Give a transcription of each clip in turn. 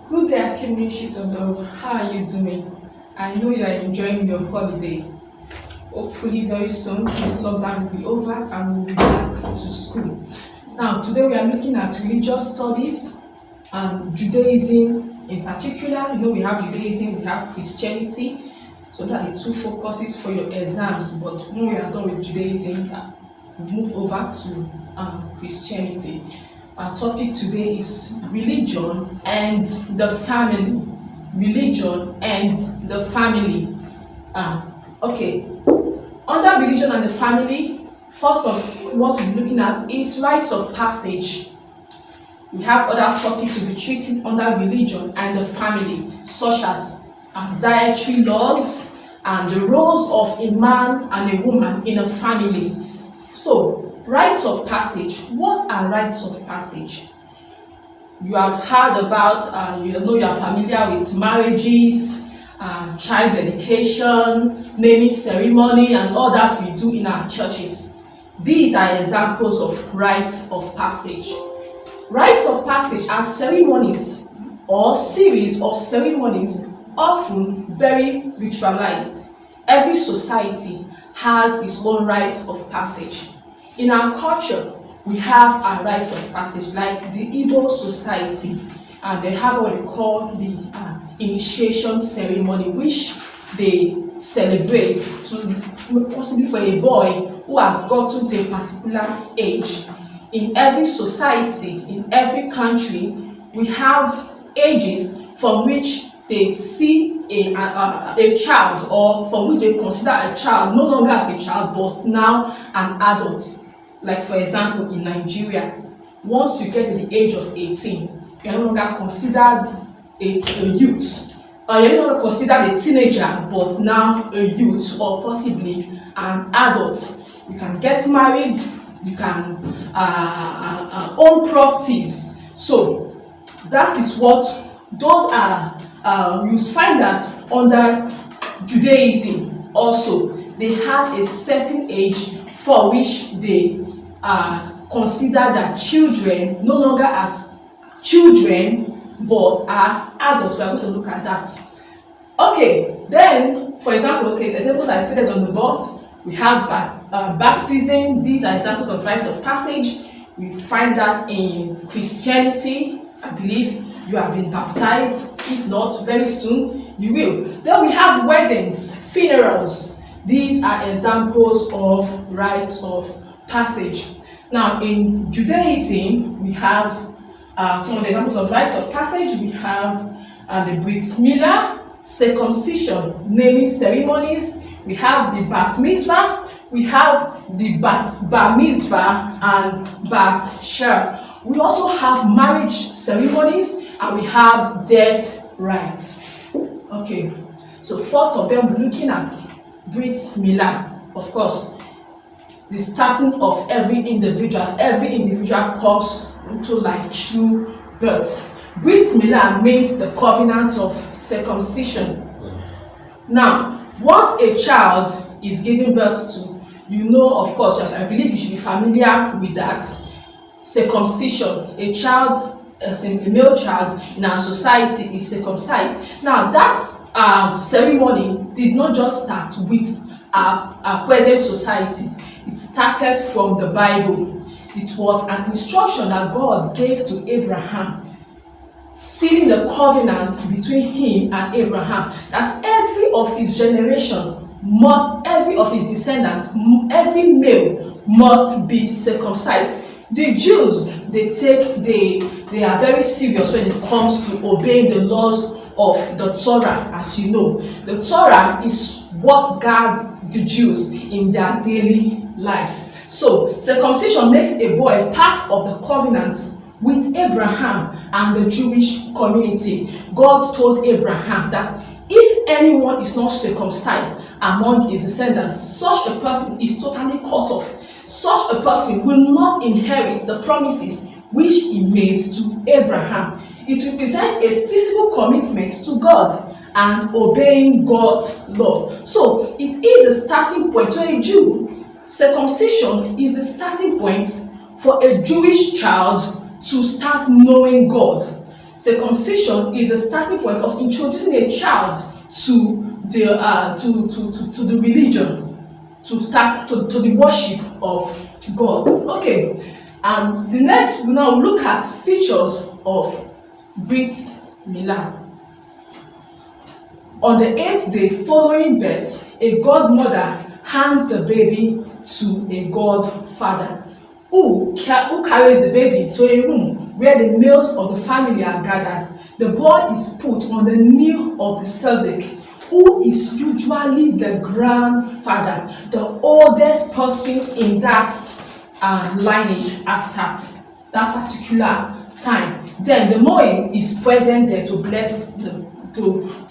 Good day, community of love. How are you doing? I know you are enjoying your holiday. Hopefully very soon this lockdown will be over and we'll be back to school. Now today we are looking at religious studies and Judaism in particular. You know, we have Judaism, we have Christianity. So that are the two focuses for your exams. But when we are done with Judaism, we move over to Christianity. Our topic today is religion and the family. Religion and the family. Okay. Under religion and the family, first of what we're looking at is rites of passage. We have other topics to be treated under religion and the family, such as dietary laws and the roles of a man and a woman in a family. So, rites of passage. What are rites of passage? You have heard about, you are familiar with marriages, child dedication, naming ceremony, and all that we do in our churches. These are examples of rites of passage. Rites of passage are ceremonies or series of ceremonies, often very ritualized. Every society has its own rites of passage. In our culture, we have our rites of passage, like the Igbo society, and they have what they call the initiation ceremony, which they celebrate to possibly for a boy who has gotten to a particular age. In every society, in every country, we have ages from which they see a child, or from which they consider a child no longer as a child but now an adult. Like for example, in Nigeria, once you get to the age of 18, you are no longer considered a youth, or you are no longer considered a teenager but now a youth, or possibly an adult. You can get married, you can own properties. So that is what those are. You find that under Judaism also, they have a certain age for which they consider that children no longer as children but as adults. We are going to look at that. Okay, then for example, the examples I stated on the board, we have baptism. These are examples of rites of passage. We find that in Christianity. I believe you have been baptized. If not, very soon you will. Then we have weddings, funerals. These are examples of rites of passage. Now, in Judaism, we have some of the examples of rites of passage. We have the Brit Milah, circumcision, naming ceremonies. We have the Bat Mitzvah. We have the Bat Mitzvah and Bat Shah. We also have marriage ceremonies, and we have death rites. Okay, so first of them, we're looking at Brit Milah. Of course, the starting of every individual. Every individual comes into life through birth. Brit Milah means the covenant of circumcision. Now, once a child is given birth to, you know, of course, I believe you should be familiar with that. Circumcision. A child, a male child in our society is circumcised. Now, that ceremony did not just start with our present society. It started from the Bible. It was an instruction that God gave to Abraham, sealing the covenant between him and Abraham, that every of his generation must, every of his descendants, every male must be circumcised. The Jews, they are very serious when it comes to obeying the laws of the Torah. As you know, the Torah is what guides the Jews in their daily lives. So circumcision makes a boy part of the covenant with Abraham and the Jewish community. God told Abraham that if anyone is not circumcised among his descendants, such a person is totally cut off. Such a person will not inherit the promises which he made to Abraham. It represents a physical commitment to God and obeying God's law. So it is a starting point to a Jew. Circumcision is the starting point for a Jewish child to start knowing God. circumcision is the starting point of introducing a child to the religion, to the worship of God. Okay, the next we now look at features of Brit Milah. On the 8th day following birth, a godmother hands the baby to a godfather who carries the baby to a room where the males of the family are gathered. The boy is put on the knee of the tzaddik, who is usually the grandfather, the oldest person in that lineage as at that particular time. Then the mourning is present there to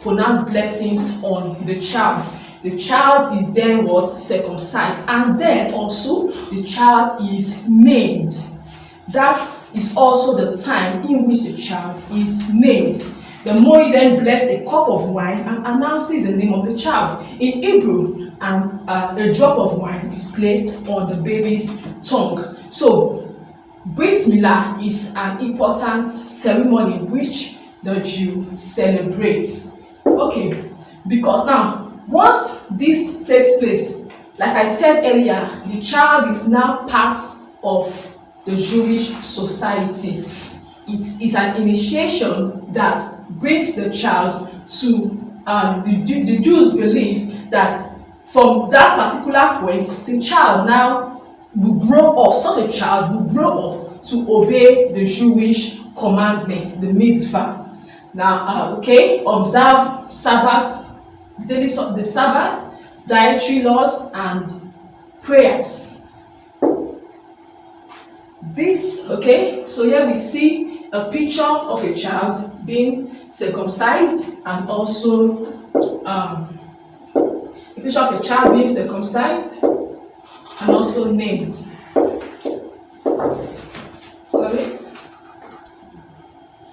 pronounce blessings on the child. The child is then circumcised, and then also the child is named. That is also the time in which the child is named. The mourning then blesses a cup of wine and announces the name of the child in Hebrew, and a drop of wine is placed on the baby's tongue. So, Brit Milah is an important ceremony which the Jew celebrates. Okay, because now, once this takes place, like I said earlier, the child is now part of the Jewish society. It is an initiation that brings the child to the Jews believe that from that particular point, the child now will grow up, such a child will grow up to obey the Jewish commandments, the mitzvah. Now, observe Sabbath, the Sabbath, dietary laws, and prayers. So here we see a picture of a child being circumcised, and also a picture of a child being circumcised and also named.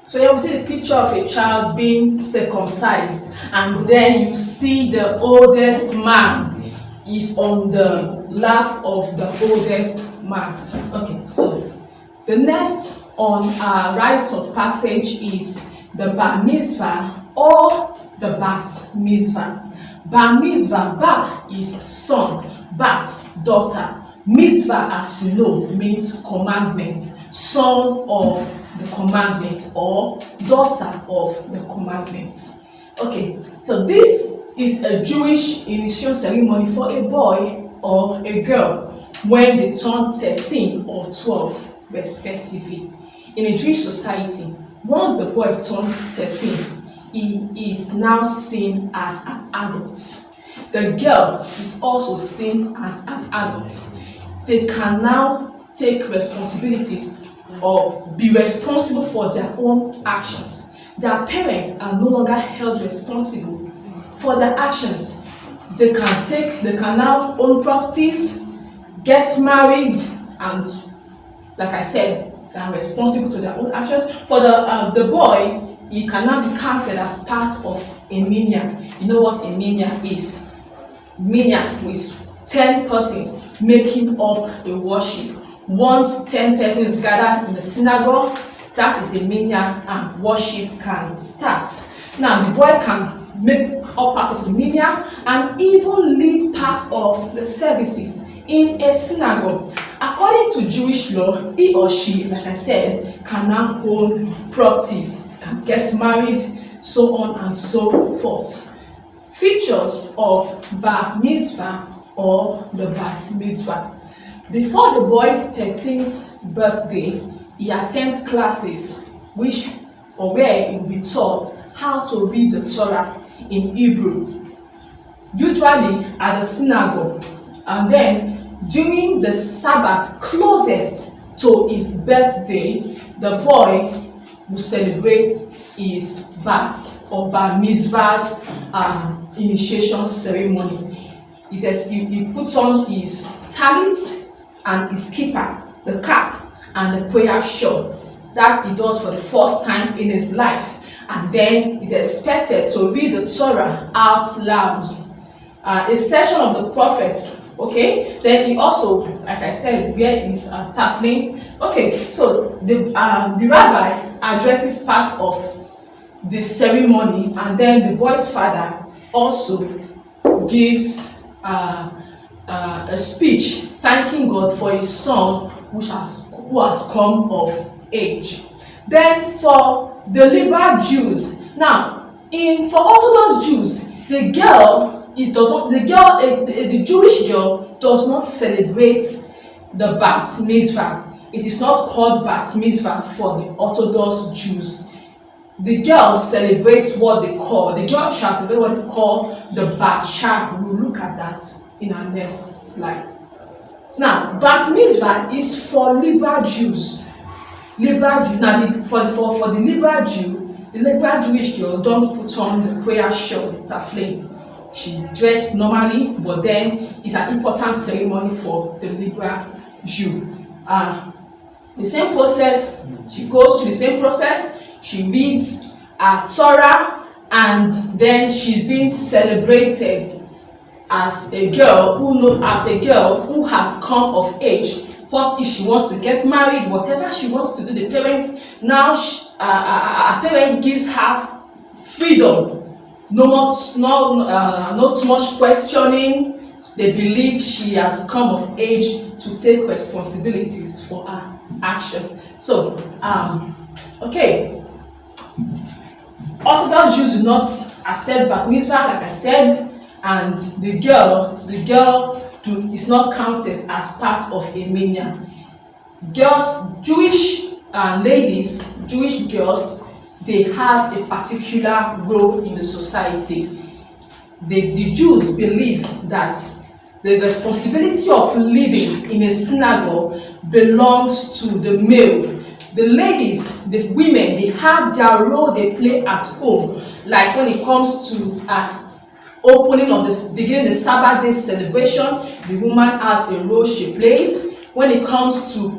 So here we see the picture of a child being circumcised, and then you see the oldest man is on the lap of the oldest man. Okay, so the next on our rites of passage is the Bat Mitzvah or the Bat Mitzvah. Bat Mitzvah, Ba is son, Bat, daughter. Mitzvah, as you know, means commandment, son of the commandment or daughter of the commandment. Okay, so this is a Jewish initiation ceremony for a boy or a girl when they turn 13 or 12 respectively. In a Jewish society, once the boy turns 13, he is now seen as an adult. The girl is also seen as an adult. They can now take responsibilities or be responsible for their own actions. Their parents are no longer held responsible for their actions. They can now own properties, get married, and like I said, they are responsible to their own actions. For the boy, he can now be counted as part of a minyan. You know what a minyan is? Minyan is 10 persons making up a worship. Once 10 persons gather in the synagogue, that is a minyan, and worship can start. Now, the boy can make up part of the minyan and even lead part of the services in a synagogue. According to Jewish law, he or she, like I said, can now own properties, can get married, so on and so forth. Features of Bar Mitzvah or the Bat Mitzvah. Before the boy's 13th birthday, he attends classes where he will be taught how to read the Torah in Hebrew, usually at the synagogue, and then during the Sabbath closest to his birthday, the boy will celebrate his Bat or Bar Mitzvah's initiation ceremony. He says he puts on his talit and his kippah, the cap, and the prayer shawl that he does for the first time in his life, and then he's expected to read the Torah out loud. A session of the prophets. Okay, then he also, like I said, wear his taflin. Okay, so the rabbi addresses part of the ceremony, and then the boy's father also gives a speech thanking God for his son who has come of age. Then for the liberal Jews, now for Orthodox Jews, the Jewish girl does not celebrate the Bat Mitzvah. It is not called Bat Mitzvah for the Orthodox Jews. The girl celebrates what they call the Bat Mitzvah. We'll look at that in our next slide. Now, Bat Mitzvah is for liberal Jews. Now, for the liberal Jew, the liberal Jewish girl don't put on the prayer shawl with taflin. She dressed normally, but then it's an important ceremony for the liberal Jew. The same process, she goes through the same process. She reads Torah, and then she's being celebrated as a girl who has come of age. First, if she wants to get married, whatever she wants to do, the parents now, a parent gives her freedom. Not too much questioning. They believe she has come of age to take responsibilities for her action. So, okay. Orthodox Jews do not accept Bat Mitzvah, like I said, and the girl is not counted as part of a minyan. Jewish ladies, Jewish girls, they have a particular role in the society. The Jews believe that the responsibility of leading in a synagogue belongs to the male. The ladies, the women, they have their role they play at home. Like when it comes to beginning the Sabbath day celebration, the woman has a role she plays. When it comes to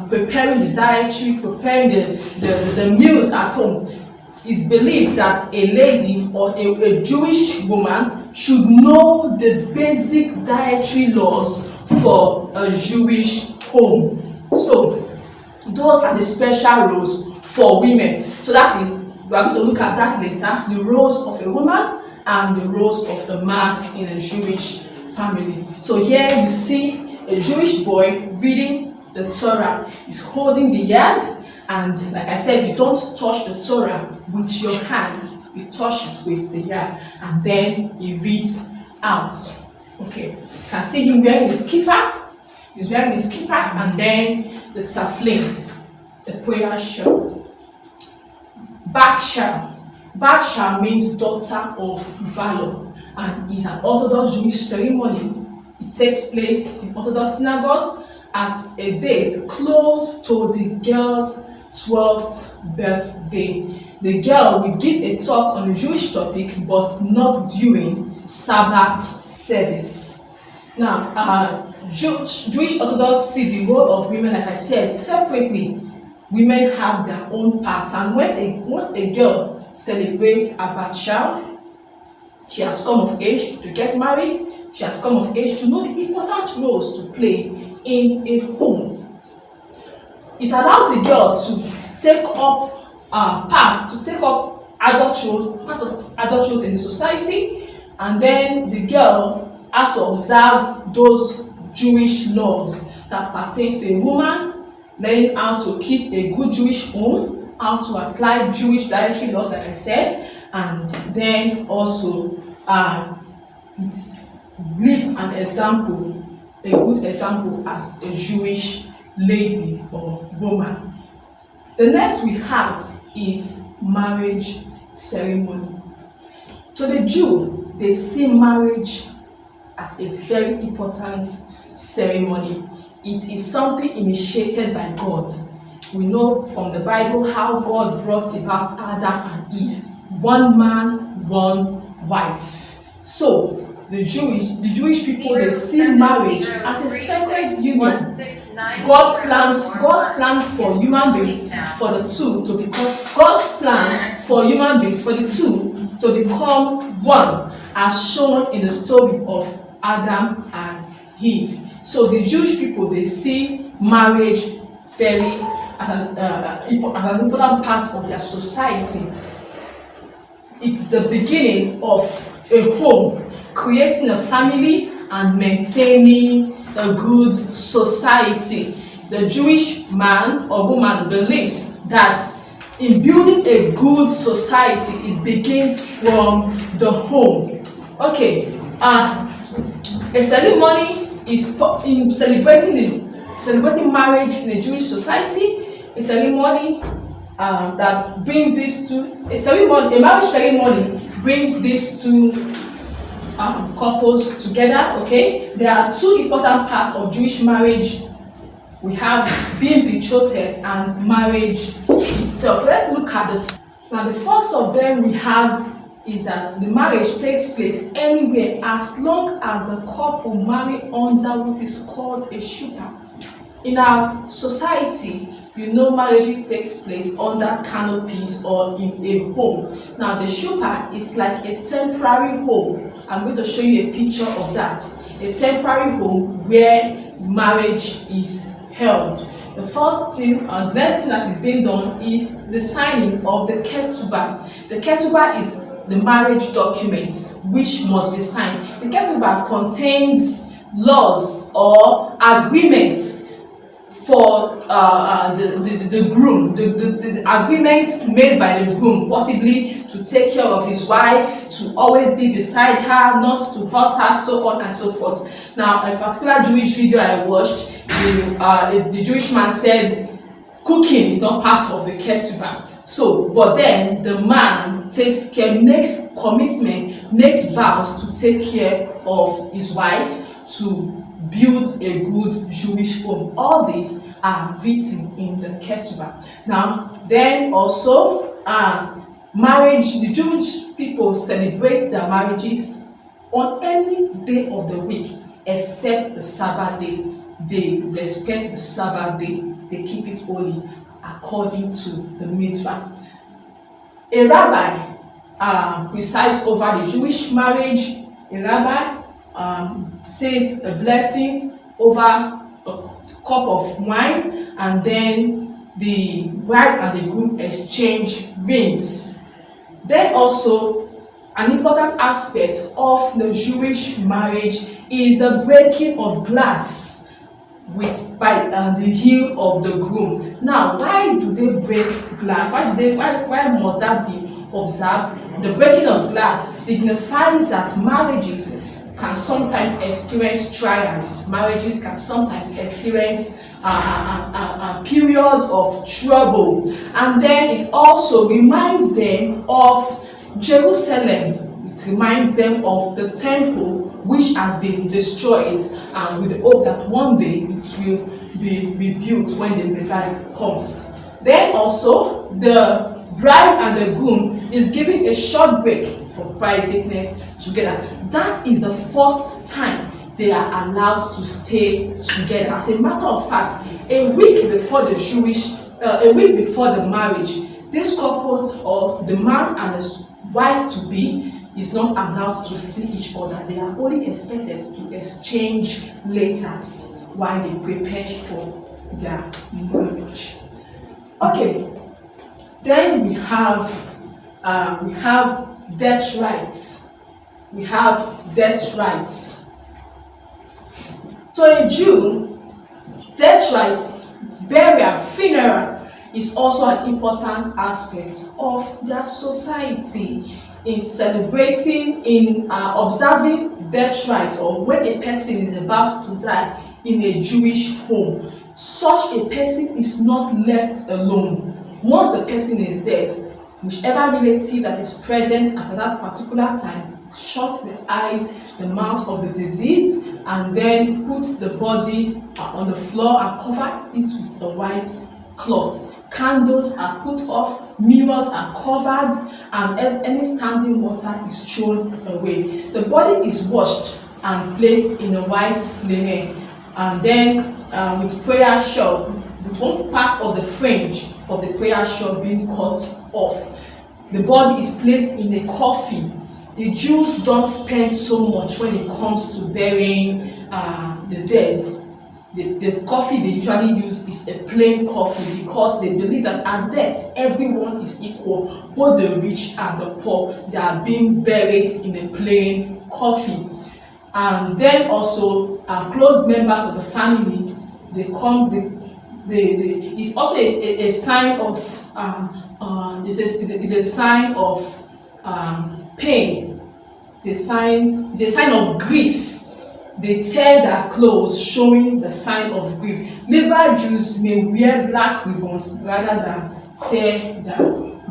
preparing the dietary, preparing the meals at home, it's believed that a lady or a Jewish woman should know the basic dietary laws for a Jewish home. So those are the special roles for women. So that we are going to look at that later, the roles of a woman and the roles of the man in a Jewish family. So here you see a Jewish boy reading the Torah. He's holding the yard, and like I said, you don't touch the Torah with your hand, you touch it with the yard, and then he reads out. Okay, you can see him wearing his kippah. He's wearing his kippah, and then the taflin, the prayer shawl. Bat means daughter of valor, and is an Orthodox Jewish ceremony. It takes place in Orthodox synagogues at a date close to the girl's 12th birthday. The girl will give a talk on a Jewish topic, but not during Sabbath service. Now, Jewish Orthodox see the role of women, like I said, separately. Women have their own parts, and once a girl celebrates a bat child, she has come of age to get married. She has come of age to know the important roles to play in a home. It allows the girl to take up part of adult roles in the society, and then the girl has to observe those Jewish laws that pertains to a woman, learning how to keep a good Jewish home, how to apply Jewish dietary laws, like I said, and then also live an example, a good example as a Jewish lady or woman. The next we have is marriage ceremony. To the Jew, they see marriage as a very important ceremony. It is something initiated by God. We know from the Bible how God brought about Adam and Eve. One man, one wife. So the Jewish people, they see marriage as a sacred union. God's plan for human beings for the two to become one, as shown in the story of Adam and Eve. So the Jewish people, they see marriage very as an important part of their society. it's the beginning of a home, creating a family and maintaining a good society. The Jewish man or woman believes that in building a good society, it begins from the home. Okay, a ceremony is in celebrating marriage in a Jewish society. A ceremony that brings these two, a marriage ceremony brings these two couples together. Okay, there are two important parts of Jewish marriage. We have being betrothed and marriage itself. Let's look at the first of them we have is that the marriage takes place anywhere as long as the couple marry under what is called a shupa. In our society, marriages takes place under canopies or in a home. Now, the shupa is like a temporary home. I'm going to show you a picture of that. A temporary home where marriage is held. The next thing that is being done is the signing of the ketubah. The ketubah is the marriage documents which must be signed. The ketubah contains laws or agreements for the groom, the agreements made by the groom, possibly to take care of his wife, to always be beside her, not to hurt her, so on and so forth. Now, a particular Jewish video I watched, the Jewish man said cooking is not part of the ketubah. So, but then the man takes care, makes commitment, makes vows to take care of his wife, to build a good Jewish home. All these are written in the ketubah. Now, then also marriage, the Jewish people celebrate their marriages on any day of the week except the Sabbath day. They respect the Sabbath day. They keep it holy according to the mitzvah. A rabbi presides over the Jewish marriage. A rabbi says a blessing over a cup of wine, and then the bride and the groom exchange rings. Then also, an important aspect of the Jewish marriage is the breaking of glass by the heel of the groom. Now, why do they break glass? Why must that be observed? The breaking of glass signifies that marriages can sometimes experience trials. Marriages can sometimes experience a period of trouble. And then it also reminds them of Jerusalem. It reminds them of the temple which has been destroyed, and with the hope that one day it will be rebuilt when the Messiah comes. Then also, the bride and the groom is giving a short break for privateness together. That is the first time they are allowed to stay together. As a matter of fact, a week before the marriage, these couples, or the man and his wife to be, is not allowed to see each other. They are only expected to exchange letters while they prepare for their marriage. Okay, then we have death rites. We have death rites. So a Jew, death rites, burial, funeral is also an important aspect of their society. In celebrating, in observing death rites, or when a person is about to die in a Jewish home, such a person is not left alone. Once the person is dead, whichever relative that is present at that particular time shuts the eyes, the mouth of the deceased, and then puts the body on the floor and cover it with a white cloth. Candles are put off, mirrors are covered, and any standing water is thrown away. The body is washed and placed in a white linen, and then with prayer shawl, with one part of the fringe of the prayer shawl being cut off. The body is placed in a coffin. The Jews don't spend so much when it comes to burying the dead. the coffee they usually use is a plain coffee, because they believe that at death everyone is equal, both the rich and the poor. They are being buried in a plain coffee. And then also close members of the family, they come, it's also a sign of it's a sign of pain. It's a sign of grief. They tear their clothes, showing the sign of grief. Liberal Jews may wear black ribbons rather than tear their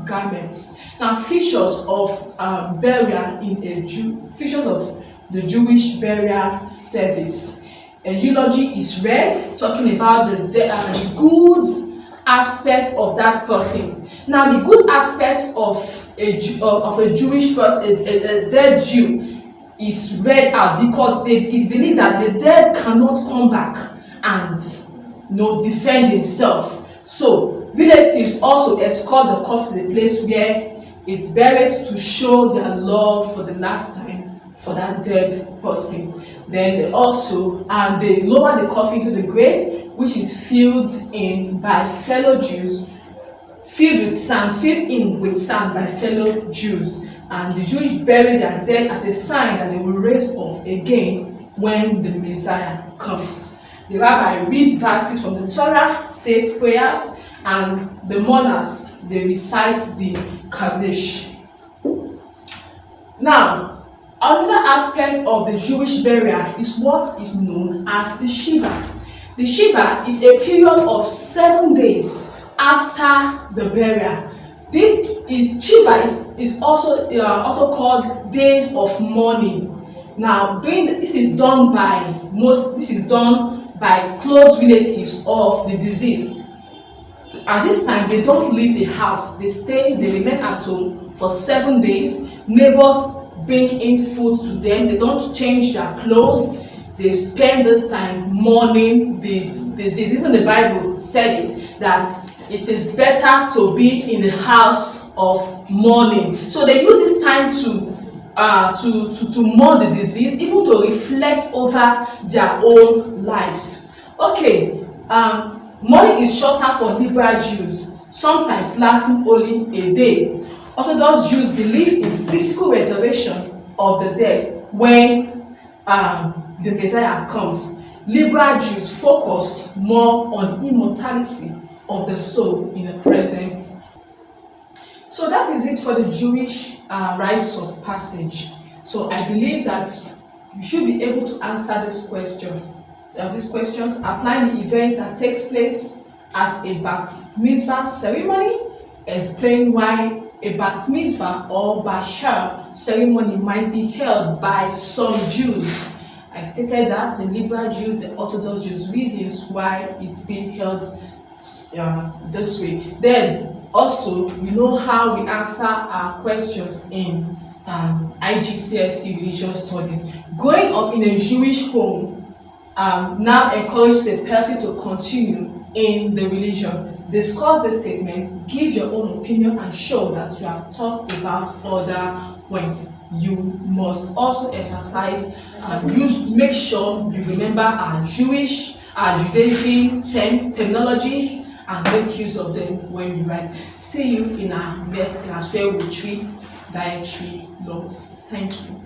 garments. Now, features of burial in features of the Jewish burial service. A eulogy is read, talking about the good aspect of that person. Now, the good aspect of a Jewish person, a dead Jew, is read out, because it's believed that the dead cannot come back and defend himself. So relatives also escort the coffin to the place where it's buried to show their love for the last time for that dead person. Then they also they lower the coffin to the grave, which is filled in by fellow Jews, filled in with sand by fellow Jews. And the Jews bury their dead as a sign that they will raise up again when the Messiah comes. The rabbi reads verses from the Torah, says prayers, and the mourners, they recite the Kaddish. Now, another aspect of the Jewish burial is what is known as the Shiva. The Shiva is a period of 7 days after the burial. This Shiva is also called days of mourning. Now, this is done by close relatives of the deceased. At this time, they don't leave the house. They remain at home for 7 days. Neighbors bring in food to them. They don't change their clothes. They spend this time mourning the deceased. Even the Bible said it, that it is better to be in the house of mourning. So they use this time to mourn the deceased, even to reflect over their own lives. Okay, mourning is shorter for liberal Jews, sometimes lasting only a day. Orthodox Jews believe in physical resurrection of the dead when the Messiah comes. Liberal Jews focus more on immortality of the soul in the presence. So that is it for the Jewish rites of passage. So I believe that you should be able to answer this question. These questions outline the events that takes place at a Bat Mitzvah ceremony, explain why a Bat Mitzvah or Bashar ceremony might be held by some Jews. I stated that the liberal Jews, the Orthodox Jews, reasons why it's being held this way. Then also we know how we answer our questions in Igcse religious studies. Growing up in a Jewish home now encourages a person to continue in the religion. Discuss the statement, give your own opinion, and show that you have thought about other points. You must also emphasize make sure you remember our Jewish, our Judaism terminologies, and make use of them when you write. See you in our next class where we treat dietary laws. Thank you.